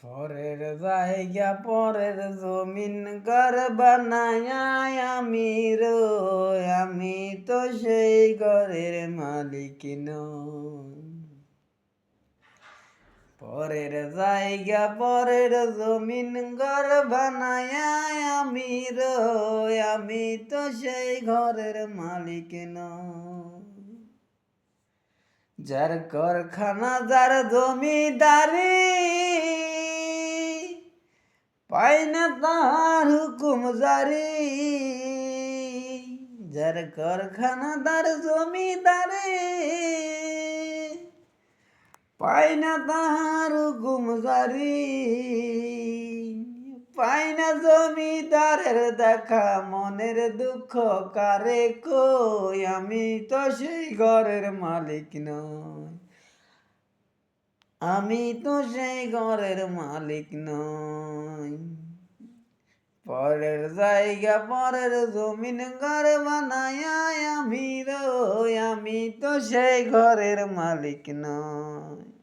পরের জায়গা পরের জমিন ঘর বানায়া আমি রই, আমি তো সেই ঘরের মালিক নই। পরের জায়গা পরের জমিন ঘর বানায়া আমি রই, আমি তো সেই ঘরের মালিক নই। যার কারখানা যার জমিদারি, পাই না তার হুকুম জারি। যার কারখানা তার জমিদারি, পাই না তার হুকুম জারি। পাই না জমিদারের দেখা, মনের দুঃখ কারে কই, আমি তো সেই ঘরের মালিক নই। আমি তো সেই ঘরের মালিক নই। পরের জায়গা পরের জমিন ঘর বানায়া আমি রই, আমি তো সেই ঘরের মালিক নই।